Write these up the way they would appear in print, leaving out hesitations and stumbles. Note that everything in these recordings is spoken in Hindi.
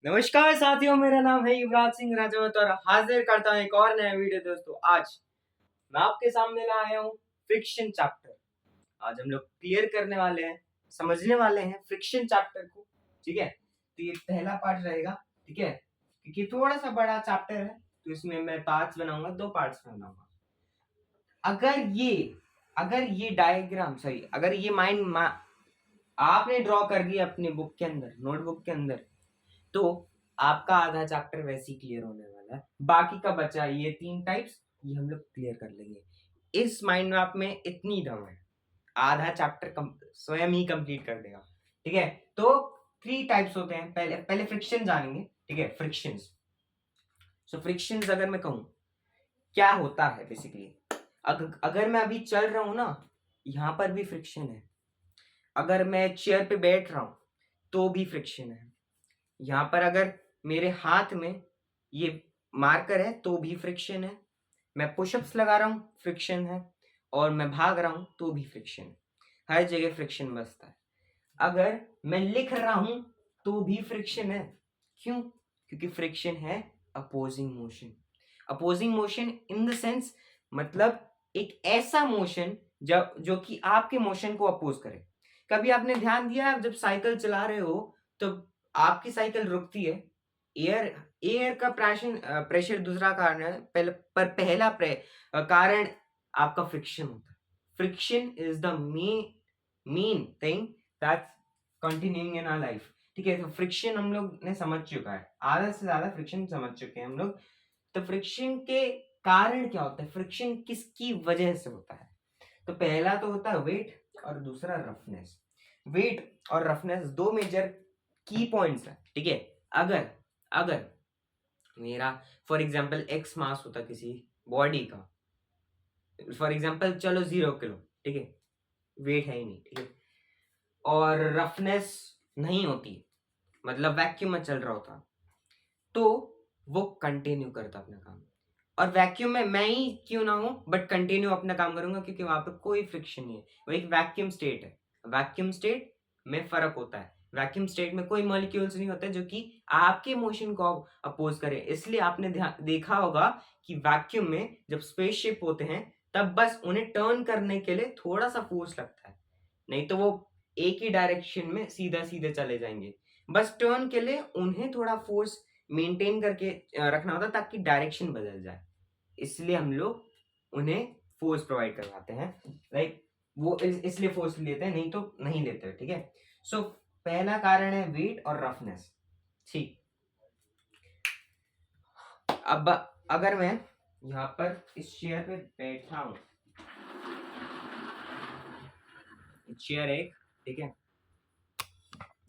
नमस्कार साथियों, मेरा नाम है युवराज सिंह राजौत और हाजिर करता हूं एक और नया वीडियो। दोस्तों, आज मैं आपके सामने लाया हूं फ्रिक्शन चैप्टर। आज हम लोग क्लियर करने वाले हैं, समझने वाले हैं फ्रिक्शन चैप्टर को। ठीक है, तो ये पहला पार्ट रहेगा। ठीक है, क्योंकि थोड़ा सा बड़ा चैप्टर है तो इसमें मैं पार्ट्स बनाऊंगा, 2 पार्ट्स में बनाऊंगा। अगर ये अगर ये डायग्राम सही, अगर ये माइंड आपने ड्रॉ कर दिया अपनी बुक के अंदर, नोटबुक के अंदर, तो आपका आधा चैप्टर वैसे ही क्लियर होने वाला है। बाकी का बचा ये 3 टाइप्स, ये हम लोग क्लियर कर लेंगे। इस माइंड मैप में इतनी दम है, आधा चैप्टर स्वयं ही कंप्लीट कर देगा। ठीक है, तो 3 टाइप्स होते हैं। पहले पहले फ्रिक्शन जानेंगे। ठीक है, फ्रिक्शंस। सो फ्रिक्शंस अगर मैं कहूं क्या होता है बेसिकली, अगर मैं अभी चल रहा हूं ना, यहां पर भी फ्रिक्शन है। अगर मैं चेयर पे बैठ रहा हूं तो भी फ्रिक्शन है। यहाँ पर अगर मेरे हाथ में ये मार्कर है तो भी फ्रिक्शन है। मैं पुशअप्स लगा रहा हूँ, फ्रिक्शन है। और मैं भाग रहा हूँ तो भी फ्रिक्शन है। हर जगह फ्रिक्शन बसता है। अगर मैं लिख रहा हूँ तो भी फ्रिक्शन है। क्यों? क्योंकि फ्रिक्शन है opposing motion. Opposing motion in the sense, मतलब एक ऐसा मोशन जो कि आपके मोशन को अपोज करे। कभी आपने ध्यान दिया, आप जब साइकिल चला रहे हो तो आपकी साइकिल रुकती है। एयर एयर का प्रेशर दूसरा कारण है, पर पहला कारण आपका फ्रिक्शन होता है। Friction is the main thing that's continuing in our life. ठीक है, तो फ्रिक्शन हम लोग ने समझ चुका है, आधा से ज्यादा फ्रिक्शन समझ चुके हैं हम लोग। तो फ्रिक्शन के कारण क्या होता है, फ्रिक्शन किसकी वजह से होता है? तो पहला तो होता है वेट और दूसरा रफनेस। वेट और रफनेस दो मेजर की पॉइंट्स है। ठीक है, अगर अगर मेरा फॉर एग्जांपल एक्स मास होता किसी बॉडी का, फॉर एग्जांपल चलो 0 किलो, ठीक है, वेट है ही नहीं, ठीक है, और रफनेस नहीं होती, मतलब वैक्यूम में चल रहा होता, तो वो कंटिन्यू करता अपना काम। और वैक्यूम में मैं ही क्यों ना हूं, बट कंटिन्यू अपना काम करूंगा, क्योंकि वहां पे कोई फ्रिक्शन नहीं है। वो एक वैक्यूम स्टेट है। वैक्यूम स्टेट में फर्क होता है। वैक्यूम स्टेट में कोई मॉलिक्यूल्स नहीं होते जो कि आपके मोशन को अपोज करे। इसलिए आपने देखा होगा कि वैक्यूम में जब स्पेसशिप होते हैं तब बस उन्हें टर्न करने के लिए थोड़ा सा फोर्स लगता है, नहीं तो वो एक ही डायरेक्शन में सीधा सीधे चले जाएंगे। बस टर्न के लिए उन्हें थोड़ा फोर्स मेंटेन करके रखना होता है ताकि डायरेक्शन बदल जाए। इसलिए हम लोग उन्हें फोर्स प्रोवाइड करवाते हैं। लाइक वो इसलिए फोर्स लेते हैं, नहीं तो नहीं लेते। ठीक है, सो पहला कारण है वेट और रफनेस। ठीक, अब अगर मैं यहाँ पर इस चेयर पे बैठा हूं, चेयर एक, ठीक है,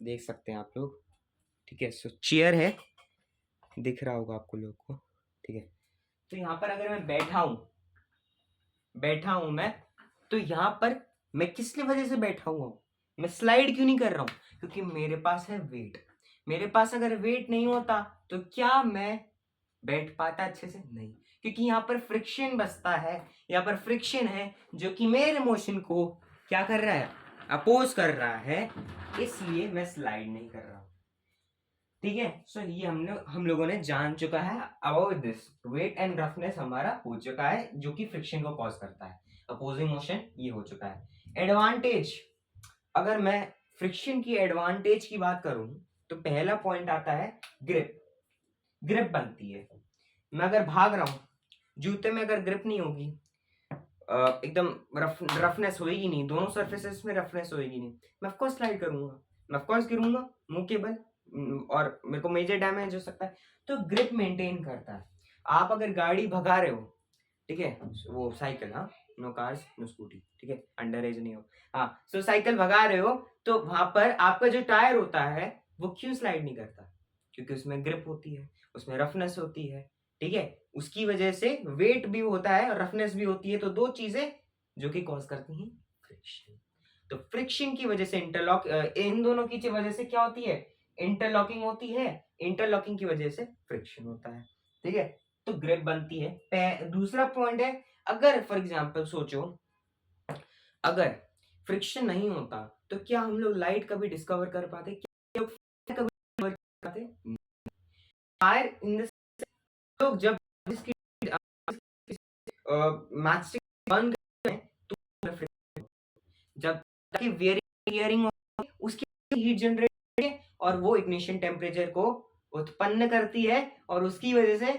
देख सकते हैं आप लोग। ठीक है, सो चेयर है, दिख रहा होगा आपको लोग को। ठीक है, तो यहाँ पर अगर मैं बैठा हूं मैं, तो यहाँ पर मैं किस वजह से बैठा हुआ हूँ, मैं स्लाइड क्यों नहीं कर रहा हूँ? क्योंकि मेरे पास है वेट। मेरे पास अगर वेट नहीं होता तो क्या मैं बैठ पाता अच्छे से? नहीं, क्योंकि यहाँ पर फ्रिक्शन बसता है। यहाँ पर फ्रिक्शन है जो कि मेरे मोशन को क्या कर रहा है, अपोज कर रहा है। इसलिए मैं स्लाइड नहीं कर रहा हूँ। ठीक है, सो ये हम लोगों ने जान चुका है about this. Weight and roughness हमारा हो चुका है, जो कि फ्रिक्शन को कॉज करता है। अपोजिंग मोशन ये हो चुका है। एडवांटेज, अगर मैं फ्रिक्शन की एडवांटेज की बात करूं तो पहला पॉइंट आता है ग्रिप। ग्रिप बनती है। मैं अगर भाग रहा हूं, जूते में अगर ग्रिप नहीं होगी, एकदम रफनेस होएगी नहीं, दोनों सरफेसेस में रफनेस होएगी नहीं, मैं ऑफ कोर्स स्लाइड करूंगा, मैं ऑफ कोर्स गिरूंगा मुंह के बल, और मेरे को मेजर डैमेज हो सकता है। तो ग्रिप मेंटेन करता है। आप अगर गाड़ी भगा रहे हो, ठीक है, वो साइकिल, हाँ, नो कार्स नो स्कूटी, ठीक है, अंडर एज नहीं हो, हाँ, सो साइकिल भगा रहे हो तो वहां पर आपका जो टायर होता है वो क्यों स्लाइड नहीं करता? क्योंकि उसमें ग्रिप होती है, उसमें रफनेस होती है। ठीक है, उसकी वजह से वेट भी होता है और रफनेस भी होती है, तो दो चीजें जो कि कॉज करती हैं फ्रिक्शन। तो फ्रिक्शन की वजह से इन दोनों की वजह से क्या होती है, इंटरलॉकिंग होती है। इंटरलॉकिंग की वजह से फ्रिक्शन होता है। ठीक है, तो ग्रिप बनती है। दूसरा पॉइंट है, अगर फॉर एग्जांपल सोचो, अगर फ्रिक्शन नहीं होता तो क्या हम लोग लाइट कभी डिस्कवर कर पाते? क्या कभी discover कर पाते? फायर इन द लोग जब इसकी मैचस्टिक बर्न करते हैं तो जब ताकि वेयरिंग उसकी हीट जनरेट है और वो इग्निशन टेम्परेचर को उत्पन्न करती है और उसकी वजह से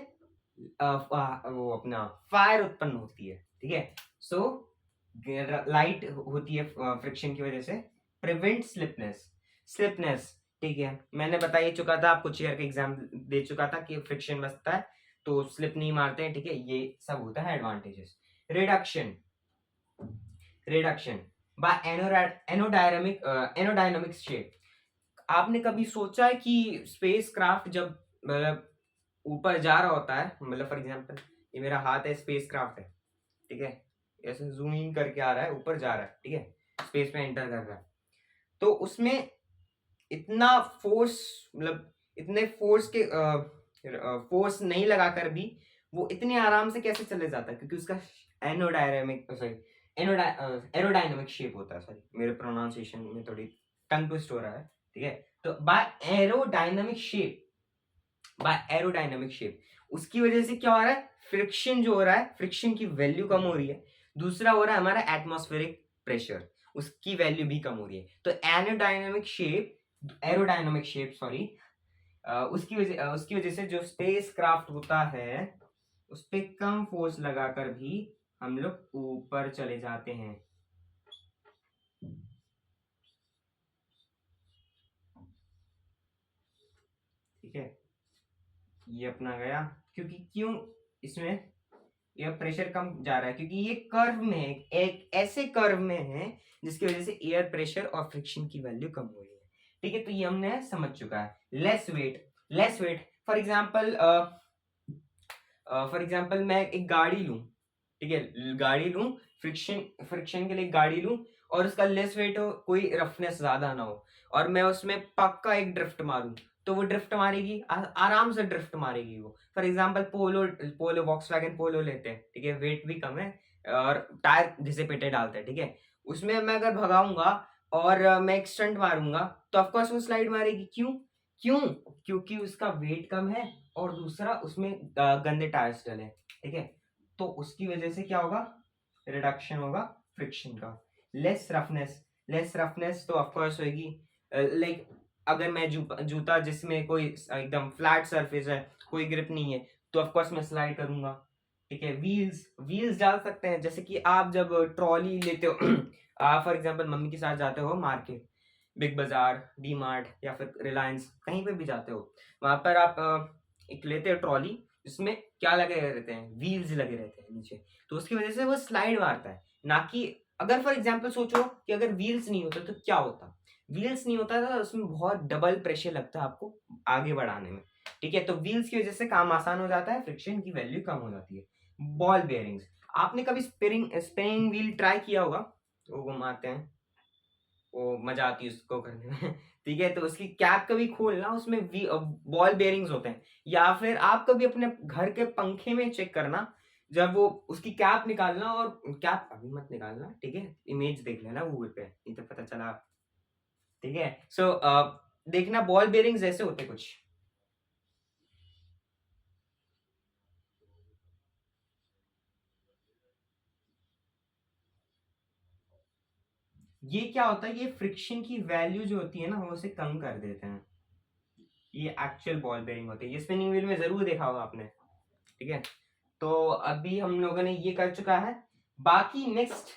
वो अपना फायर उत्पन्न होती है। ठीक है, सो लाइट होती है फ्रिक्शन की वजह से, प्रिवेंट स्लिपनेस। ठीक है, मैंने बता ही चुका था आपको, चेयर का एग्जाम दे चुका था कि फ्रिक्शन बचता है तो स्लिप नहीं मारते हैं। ठीक है, ये सब होता है advantages. Reduction by aerodynamic shape. आपने कभी सोचा है कि स्पेस क्राफ्ट जब मतलब ऊपर जा रहा होता है, मतलब फॉर एग्जांपल ये मेरा हाथ है, स्पेस क्राफ्ट है, ठीक है, ऐसे जूम इन करके आ रहा है, ऊपर जा रहा है, ठीक है, स्पेस में एंटर कर रहा है, तो उसमें इतना फोर्स, मतलब इतने फोर्स के फोर्स नहीं लगाकर भी वो इतने आराम से कैसे चले जाता है, क्योंकि उसका एरोडायनामिक शेप होता है। सॉरी, मेरे प्रोनाउंसिएशन में थोड़ी टंग ट्विस्ट हो रहा है। ठीक है, तो बाय एरोडायनामिक शेप उसकी वजह से क्या हो रहा है, फ्रिक्शन जो हो रहा है, फ्रिक्शन की वैल्यू कम हो रही है। दूसरा हो रहा है हमारा एटमॉस्फेरिक प्रेशर, उसकी वैल्यू भी कम हो रही है। तो एरोडायनामिक शेप सॉरी, उसकी वजह से जो स्पेस क्राफ्ट होता है उस पर कम फोर्स लगाकर भी हम लोग ऊपर चले जाते हैं। ठीक है, ये अपना गया, क्योंकि क्यों इसमें यह प्रेशर कम जा रहा है, क्योंकि ये कर्व में है, एक ऐसे कर्व में है जिसकी वजह से एयर प्रेशर और फ्रिक्शन की वैल्यू कम हो रही है। ठीक है, तो ये हमने समझ चुका है। लेस वेट फॉर एग्जांपल मैं एक गाड़ी लूं, ठीक है, गाड़ी लूं, फ्रिक्शन के लिए गाड़ी लूं और उसका लेस वेट हो, कोई रफनेस ज्यादा ना हो, और मैं उसमें पक्का एक ड्रिफ्ट मारूं तो वो ड्रिफ्ट मारेगी, आराम से ड्रिफ्ट मारेगी वो। फॉर एग्जांपल पोलो वॉक्सवैगन पोलो लेते हैं, ठीक है, वेट भी कम है और टायर घिसे पिटे डालते हैं। ठीक है, उसमें मैं अगर भगाऊंगा और मैं एक स्टंट मारूंगा तो ऑफकोर्स वो स्लाइड मारेगी। क्यों क्यों क्योंकि उसका वेट कम है और दूसरा उसमें गंदे टायर्स डले। ठीक है, तो उसकी वजह से क्या होगा, रिडक्शन होगा फ्रिक्शन का। लेस रफनेस तो ऑफकोर्स होगी, लाइक अगर मैं जूता जिसमें कोई एकदम फ्लैट सरफेस है, कोई ग्रिप नहीं है, तो ऑफकोर्स मैं स्लाइड करूंगा। ठीक है, व्हील्स डाल सकते हैं, जैसे कि आप जब ट्रॉली लेते हो आप फॉर एग्जांपल मम्मी के साथ जाते हो मार्केट, बिग बाजार, डी मार्ट या फिर रिलायंस, कहीं पे भी जाते हो, वहां पर आप एक लेते हो ट्रॉली, जिसमें क्या लगे रहते हैं, व्हील्स लगे रहते हैं नीचे, तो उसकी वजह से वो स्लाइड मारता है। ना कि अगर फॉर एग्जांपल सोचो कि अगर व्हील्स नहीं होता तो क्या होता, व्हील्स नहीं होता था उसमें बहुत डबल प्रेशर लगता है आपको आगे बढ़ाने में। ठीक है, तो व्हील्स की वजह से काम आसान हो जाता है, फ्रिक्शन की वैल्यू कम हो जाती है। बॉल बेयरिंग्स, आपने कभी स्पिनिंग व्हील ट्राई किया होगा, वो घुमाते हैं, वो मजा आती है उसको करने में ठीक है, तो उसकी कैप कभी खोलना, उसमें बॉल बेयरिंग्स होते हैं, या फिर आप कभी अपने घर के पंखे में चेक करना, जब वो उसकी कैप निकालना, और कैप अभी मत निकालना, ठीक है, इमेज देख लेना गूगल पे, नहीं तो पता चला। ठीक है, सो देखना बॉल बेयरिंग्स ऐसे होते कुछ। ये क्या होता है, ये फ्रिक्शन की वैल्यू जो होती है ना, वो उसे कम कर देते हैं। ये एक्चुअल बॉल बेयरिंग होती है, ये स्पिनिंग व्हील में जरूर देखा होगा आपने। ठीक है, तो अभी हम लोगों ने ये कर चुका है। बाकी नेक्स्ट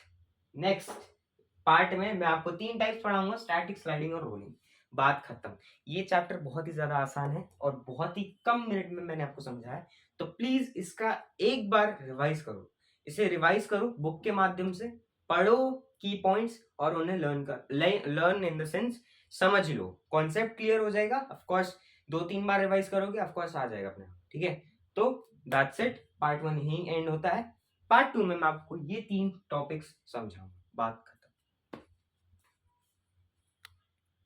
पार्ट में मैं आपको 3 टाइप्स पढ़ाऊंगा, स्टैटिक, स्लाइडिंग और रोलिंग। बात खत्म। ये चैप्टर बहुत ही ज्यादा आसान है और बहुत ही कम मिनट में मैंने आपको समझाया है, तो प्लीज इसका एक बार रिवाइज करो, इसे रिवाइज करो बुक के माध्यम से, पढ़ो की पॉइंट्स और उन्हें लर्न इन द सेंस समझ लो, कॉन्सेप्ट क्लियर हो जाएगा। ऑफ कोर्स 2-3 बार रिवाइज करोगे, ऑफ कोर्स आ जाएगा अपने आप। ठीक है, तो दैट्स इट, पार्ट 1 यहीं एंड होता है। पार्ट 2 में मैं आपको ये 3 टॉपिक्स समझाऊंगा। बात